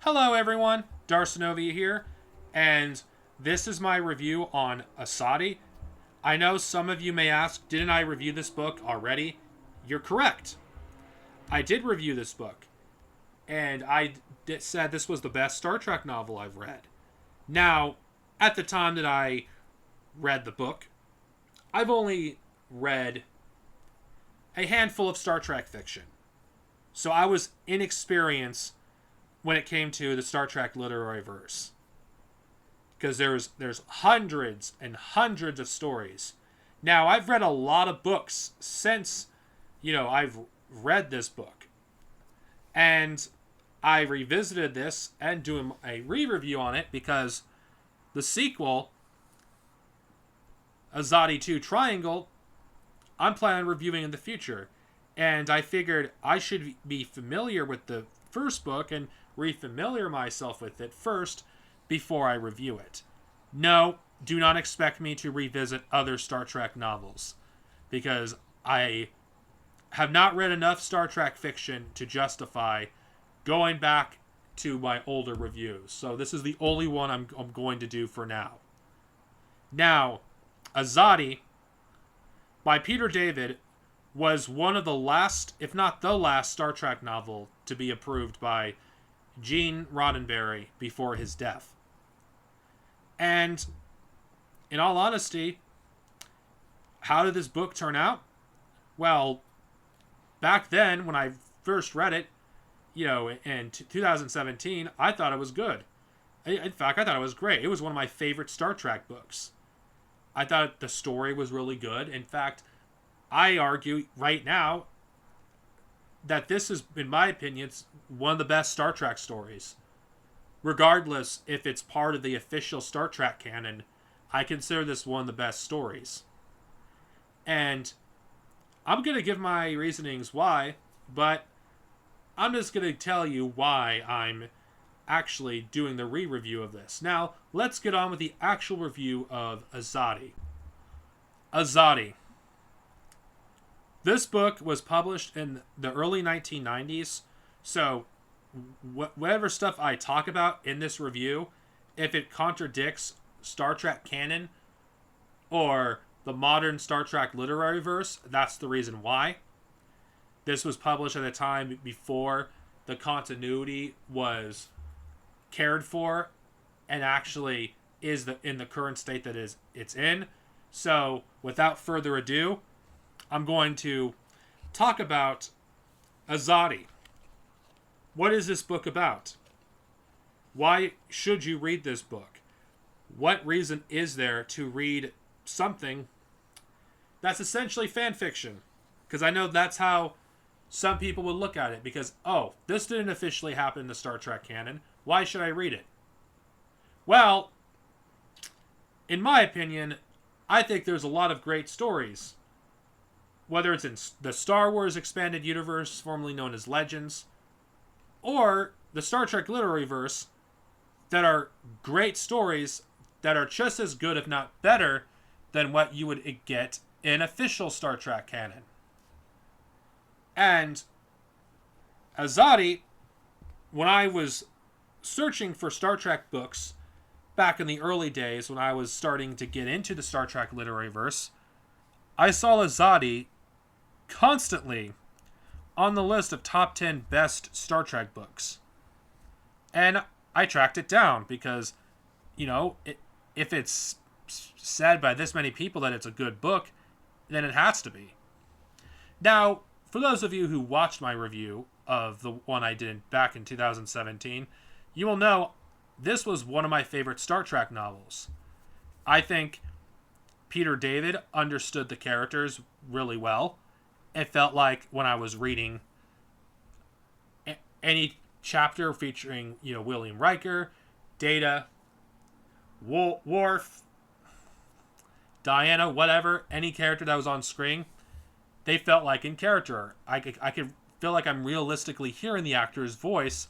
Hello everyone, Darsonovia here, and this is my review on Imzadi. I know some of you may ask, didn't I review this book already? You're correct. I did review this book, and said this was the best Star Trek novel I've read. Now, at the time that I read the book, I've only read a handful of Star Trek fiction. So I was inexperienced when it came to the Star Trek literary verse, because there's hundreds and hundreds of stories. Now, I've read a lot of books since, I've read this book. And I revisited this and doing a re-review on it because the sequel, Imzadi 2 Triangle, I'm planning on reviewing in the future. And I figured I should be familiar with the first book and re-familiar myself with it first before I review it. No, do not expect me to revisit other Star Trek novels, because I have not read enough Star Trek fiction to justify going back to my older reviews. So this is the only one I'm going to do for now. Now, Imzadi by Peter David was one of the last, if not the last, Star Trek novel to be approved by Gene Roddenberry before his death. And in all honesty, how did this book turn out? Well, back then, when I first read it, in 2017, I thought it was good. In fact, I thought it was great. It was one of my favorite Star Trek books. I thought the story was really good. In fact, I argue right now that this is, in my opinion, one of the best Star Trek stories. Regardless if it's part of the official Star Trek canon, I consider this one of the best stories. And I'm going to give my reasonings why, but I'm just going to tell you why I'm actually doing the re-review of this. Now, let's get on with the actual review of Imzadi. Imzadi. This book was published in the early 1990s, so whatever stuff I talk about in this review, if it contradicts Star Trek canon or the modern Star Trek literary verse, that's the reason why. This was published at a time before the continuity was cared for and actually is in the current state that it's in. So, without further ado, I'm going to talk about Imzadi. What is this book about? Why should you read this book? What reason is there to read something that's essentially fan fiction? Because I know that's how some people would look at it. Because, this didn't officially happen in the Star Trek canon. Why should I read it? Well, in my opinion, I think there's a lot of great stories. Whether it's in the Star Wars expanded universe, formerly known as Legends, or the Star Trek literary verse, that are great stories that are just as good, if not better, than what you would get in official Star Trek canon. And Imzadi, when I was searching for Star Trek books back in the early days when I was starting to get into the Star Trek literary verse, I saw Imzadi constantly on the list of top 10 best Star Trek books. And I tracked it down because, if it's said by this many people that it's a good book, then it has to be. Now, for those of you who watched my review of the one I did back in 2017, you will know this was one of my favorite Star Trek novels. I think Peter David understood the characters really well. It felt like when I was reading any chapter featuring, William Riker, Data, Worf, Diana, whatever, any character that was on screen, they felt like in character. I could feel like I'm realistically hearing the actor's voice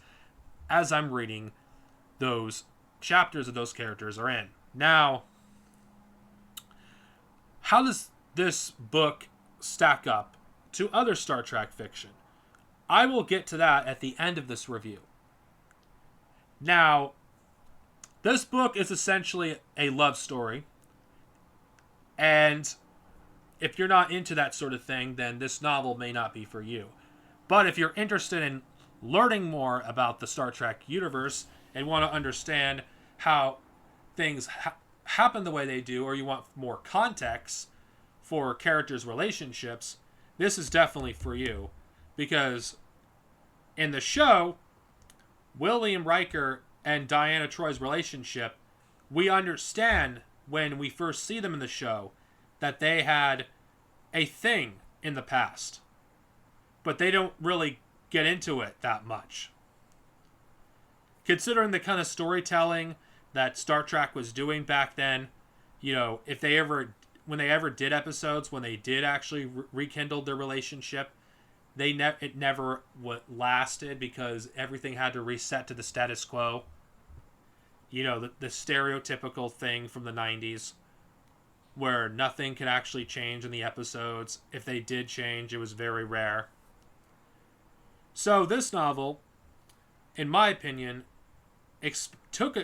as I'm reading those chapters that those characters are in. Now, how does this book stack up to other Star Trek fiction? I will get to that at the end of this review. Now, this book is essentially a love story, and if you're not into that sort of thing, then this novel may not be for you. But if you're interested in learning more about the Star Trek universe and want to understand how things happen the way they do, or you want more context for characters' relationships, this is definitely for you. Because in the show, William Riker and Diana Troy's relationship, we understand when we first see them in the show that they had a thing in the past. But they don't really get into it that much. Considering the kind of storytelling that Star Trek was doing back then, if they ever, when they ever did episodes, when they did actually rekindle their relationship, it never lasted because everything had to reset to the status quo. The stereotypical thing from the 90s where nothing could actually change in the episodes. If they did change, it was very rare. So this novel, in my opinion, took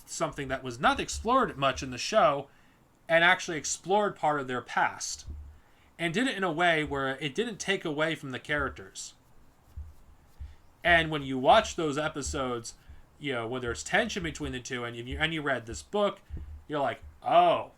something that was not explored much in the show and actually explored part of their past. And did it in a way where it didn't take away from the characters. And when you watch those episodes, when there's tension between the two, and you read this book, you're like, oh,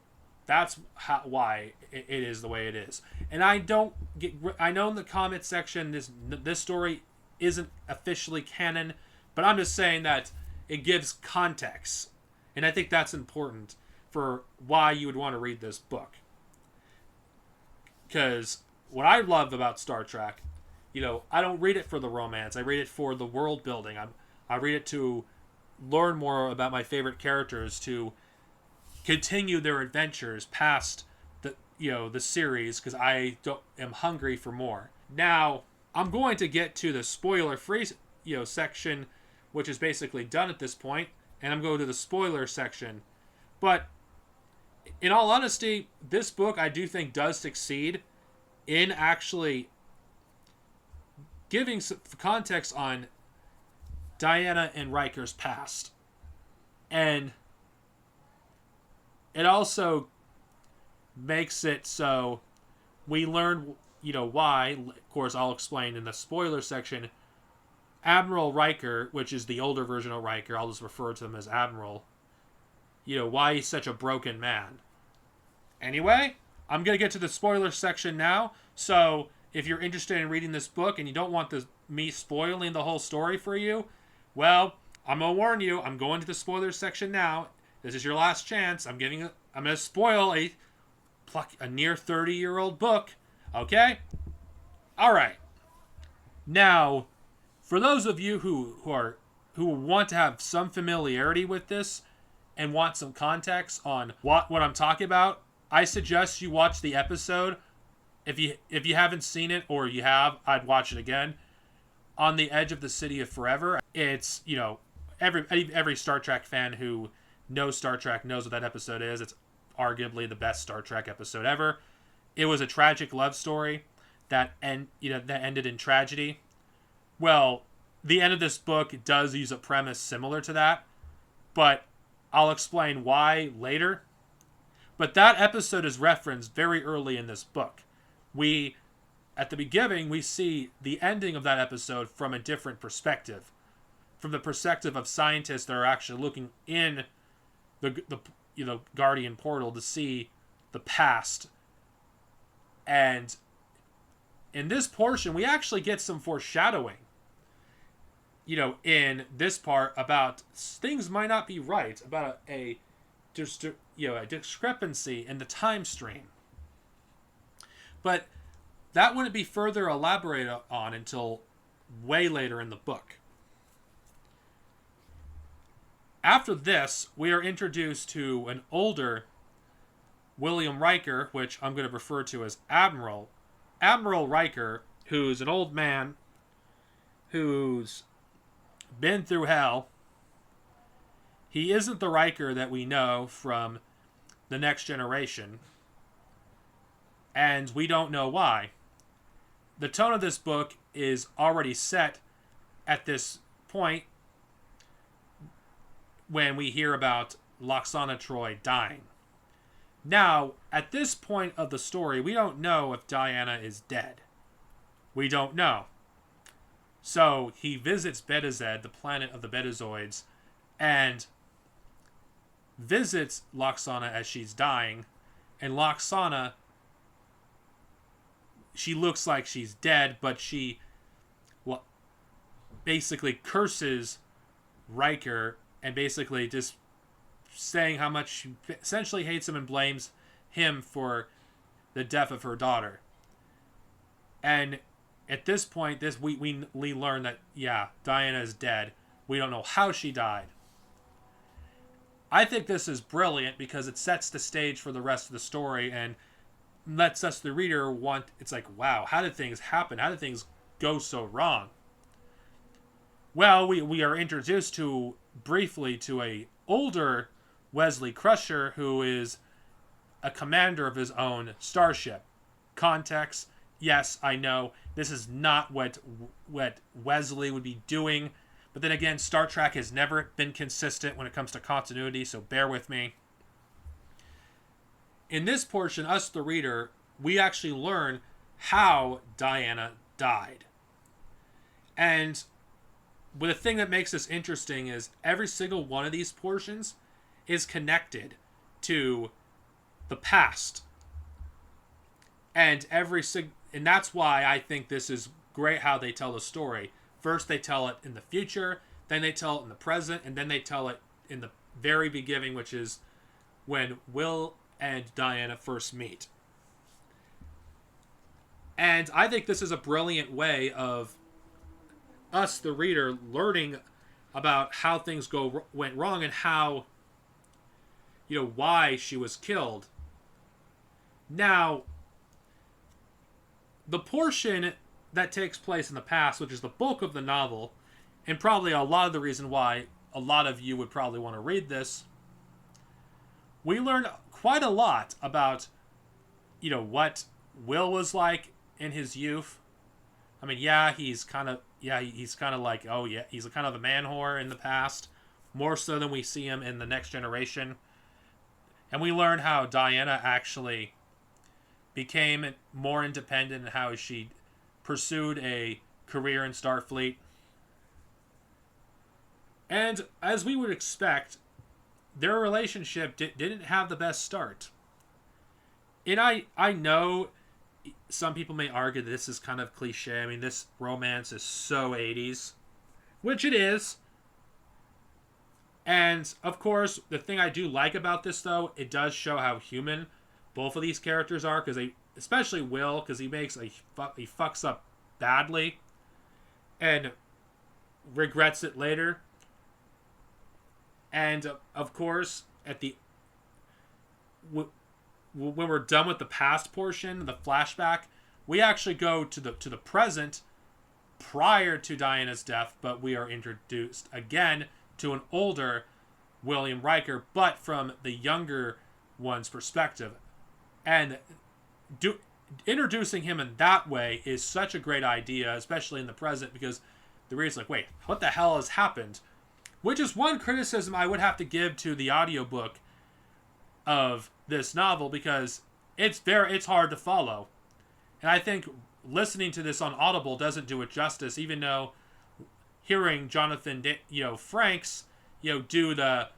that's why it is the way it is. And I know in the comment section this story isn't officially canon, but I'm just saying that it gives context, and I think that's important for why you would want to read this book. Because what I love about Star Trek, I don't read it for the romance. I read it for the world building. I read it to learn more about my favorite characters, to continue their adventures past the series, because I am hungry for more. Now, I'm going to get to the spoiler-free section, which is basically done at this point, and I'm going to the spoiler section. But in all honesty, this book I do think does succeed in actually giving some context on Diana and Riker's past. And it also makes it so we learn, why. Of course, I'll explain in the spoiler section. Admiral Riker, which is the older version of Riker, I'll just refer to him as Admiral, why he's such a broken man. Anyway, I'm going to get to the spoiler section now, so if you're interested in reading this book and you don't want me spoiling the whole story for you, well, I'm going to warn you, I'm going to the spoiler section now. This is your last chance. I'm going to spoil a near 30-year-old book, okay? All right. Now, for those of you who want to have some familiarity with this and want some context on what I'm talking about, I suggest you watch the episode. If you haven't seen it, or you have, I'd watch it again. On the Edge of the City of Forever. It's, every Star Trek fan who knows Star Trek knows what that episode is. It's arguably the best Star Trek episode ever. It was a tragic love story that ended in tragedy. Well, the end of this book does use a premise similar to that, but I'll explain why later. But that episode is referenced very early in this book. At the beginning, we see the ending of that episode from a different perspective. From the perspective of scientists that are actually looking in the Guardian portal to see the past. And in this portion, we actually get some foreshadowing. In this part about things might not be right, about a discrepancy in the time stream. But that wouldn't be further elaborated on until way later in the book. After this, we are introduced to an older William Riker, which I'm going to refer to as Admiral. Admiral Riker, who's an old man who's been through hell. He isn't the Riker that we know from The Next Generation, and we don't know why. The tone of this book is already set at this point. when we hear about Lwaxana Troy dying. Now, at this point of the story, we don't know if Diana is dead. We don't know. So he visits Betazed, the planet of the Betazoids, and visits Lwaxana as she's dying. And Lwaxana, she looks like she's dead, but she basically curses Riker and basically just saying how much she essentially hates him and blames him for the death of her daughter. And at this point, we learn that, yeah, Diana is dead. We don't know how she died. I think this is brilliant because it sets the stage for the rest of the story and lets us, the reader, it's like, wow, how did things happen? How did things go so wrong? Well, we are introduced briefly to a older Wesley Crusher who is a commander of his own starship. Context, yes, I know this is not what Wesley would be doing, but then again, Star Trek has never been consistent when it comes to continuity, so bear with me. In this portion, us, the reader, we actually learn how Diana died. And the thing that makes this interesting is every single one of these portions is connected to the past. And that's why I think this is great how they tell the story. First they tell it in the future, then they tell it in the present, and then they tell it in the very beginning, which is when Will and Diana first meet. And I think this is a brilliant way of us, the reader, learning about how things went wrong and how, why she was killed. Now, the portion that takes place in the past, which is the bulk of the novel, and probably a lot of the reason why a lot of you would probably want to read this, we learn quite a lot about, what Will was like in his youth. I mean, he's kind of like, he's kind of a man whore in the past, more so than we see him in the Next Generation. And we learn how Diana actually became more independent and how she pursued a career in Starfleet. And as we would expect, their relationship didn't have the best start. And I know some people may argue that this is kind of cliche. I mean, this romance is so 80s, which it is. And, of course, the thing I do like about this, though, it does show how human both of these characters are, because especially Will, because he fucks up badly and regrets it later. And, of course, when we're done with the past portion, the flashback, we actually go to the present prior to Diana's death, but we are introduced again to an older William Riker, but from the younger one's perspective. And introducing him in that way is such a great idea, especially in the present, because the reader's like, wait, what the hell has happened? Which is one criticism I would have to give to the audiobook of this novel, because it's hard to follow. And I think listening to this on Audible doesn't do it justice, even though hearing Jonathan Frakes do the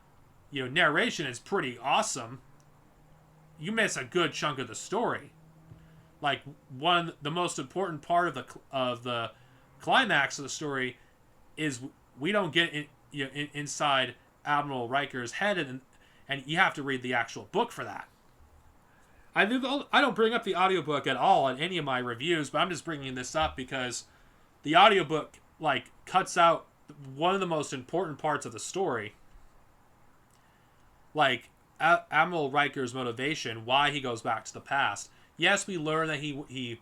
narration is pretty awesome. You miss a good chunk of the story. Like, the most important part of the climax of the story is we don't get inside Admiral Riker's head, and you have to read the actual book for that. I don't bring up the audiobook at all in any of my reviews, but I'm just bringing this up because the audiobook cuts out one of the most important parts of the story. Like, Admiral Riker's motivation, why he goes back to the past. Yes, we learn that he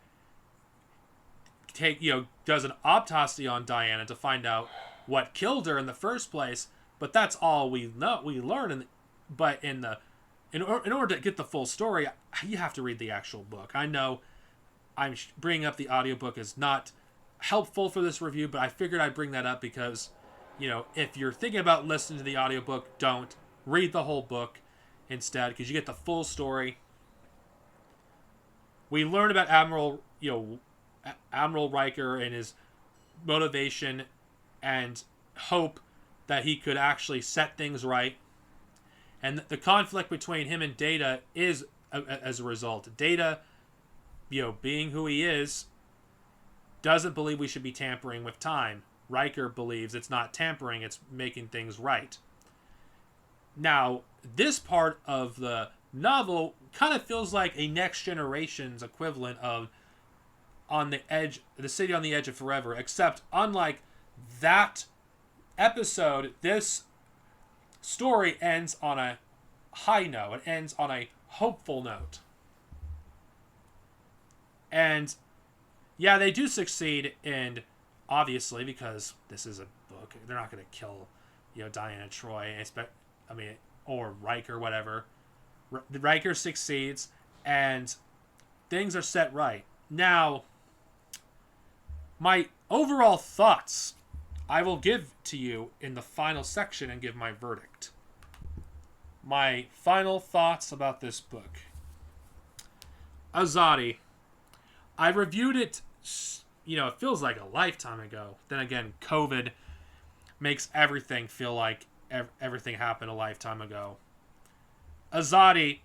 does an autopsy on Diana to find out what killed her in the first place, but that's all we learn. But in order to get the full story, you have to read the actual book. I know I'm bringing up the audiobook is not helpful for this review, but I figured I'd bring that up because if you're thinking about listening to the audiobook, don't. Read the whole book instead, because you get the full story. We learn about Admiral Riker and his motivation and hope that he could actually set things right. And the conflict between him and Data is, as a result, Data, being who he is, doesn't believe we should be tampering with time. Riker believes it's not tampering, it's making things right. Now, this part of the novel kind of feels like a Next Generation's equivalent of The City on the Edge of Forever, except unlike that episode, this story ends on a high note. It ends on a hopeful note. And yeah, they do succeed in, obviously, because this is a book, they're not going to kill, Diana Troy, or Riker, whatever. Riker succeeds, and things are set right. Now, my overall thoughts, I will give to you in the final section and give my verdict. My final thoughts about this book. Imzadi. I reviewed it, it feels like a lifetime ago. Then again, COVID makes everything feel like everything happened a lifetime ago. Imzadi,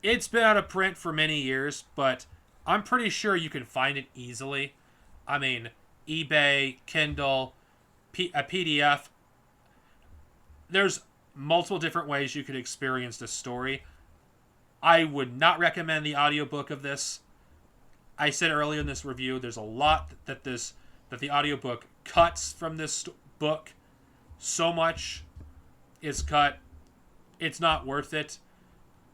it's been out of print for many years, but I'm pretty sure you can find it easily. eBay, Kindle, a PDF. There's multiple different ways you could experience this story. I would not recommend the audiobook of this. I said earlier in this review, there's a lot that the audiobook cuts from this book. So much is cut. It's not worth it.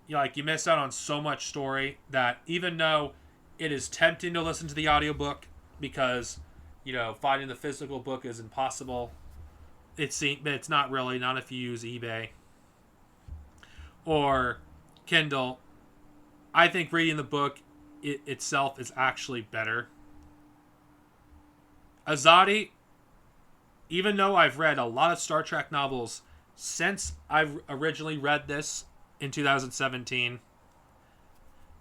You miss out on so much story that even though it is tempting to listen to the audiobook because, finding the physical book is impossible, it's not really, not if you use eBay or Kindle. I think reading the book itself is actually better. Imzadi, even though I've read a lot of Star Trek novels since I've originally read this in 2017,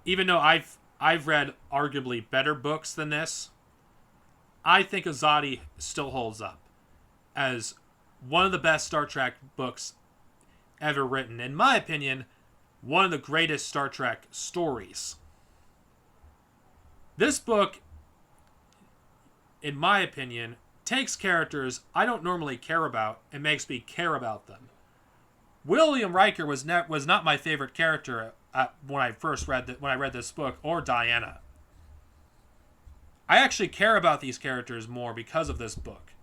even though I've read arguably better books than this, I think Imzadi still holds up as one of the best Star Trek books ever written. In my opinion, one of the greatest Star Trek stories. This book, in my opinion, takes characters I don't normally care about and makes me care about them. William Riker was not my favorite character when I read this book, or Diana. I actually care about these characters more because of this book.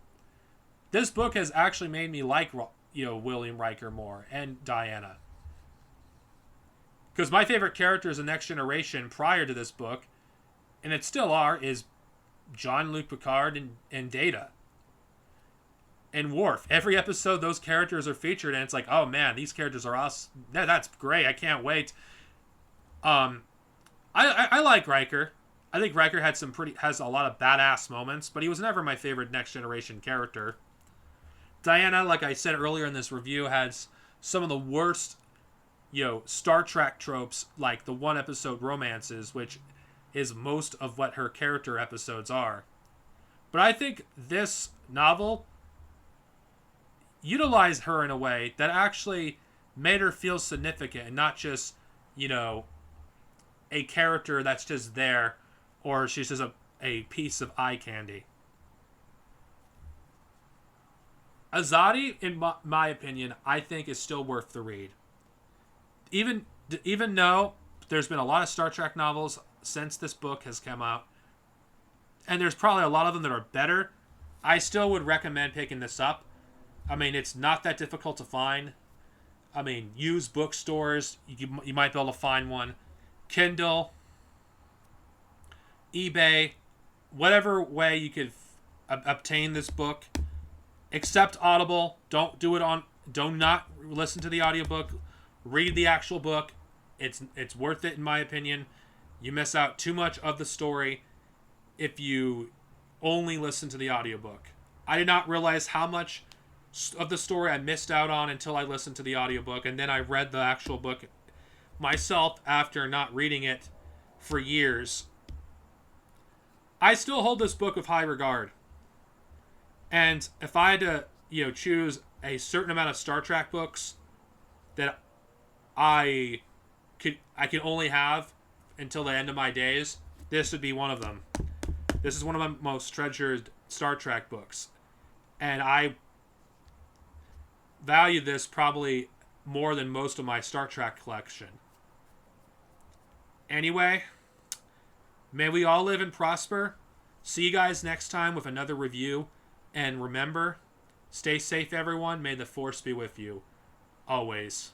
This book has actually made me like William Riker more, and Diana. Because my favorite characters in Next Generation prior to this book, and it still are, is Jean-Luc Picard and Data. And Worf. Every episode those characters are featured, and it's like, oh man, these characters are awesome. That's great. I can't wait. I like Riker. I think Riker has a lot of badass moments, but he was never my favorite Next Generation character. Diana, like I said earlier in this review, has some of the worst, Star Trek tropes, like the one episode romances, which is most of what her character episodes are. But I think this novel utilized her in a way that actually made her feel significant and not just, a character that's just there, or she's just a piece of eye candy. Imzadi, in my opinion, I think is still worth the read. Even though there's been a lot of Star Trek novels since this book has come out, and there's probably a lot of them that are better, I still would recommend picking this up. It's not that difficult to find. Used bookstores, you might be able to find one. Kindle, eBay, whatever way you could obtain this book. Except Audible. Do not listen to the audiobook. Read the actual book. It's worth it in my opinion. You miss out too much of the story if you only listen to the audiobook. I did not realize how much of the story I missed out on until I listened to the audiobook, and then I read the actual book myself after not reading it for years. I still hold this book with high regard. And if I had to, choose a certain amount of Star Trek books that I can only have until the end of my days, this would be one of them. This is one of my most treasured Star Trek books. And I value this probably more than most of my Star Trek collection. Anyway, may we all live and prosper. See you guys next time with another review. And remember, stay safe, everyone. May the Force be with you. Always.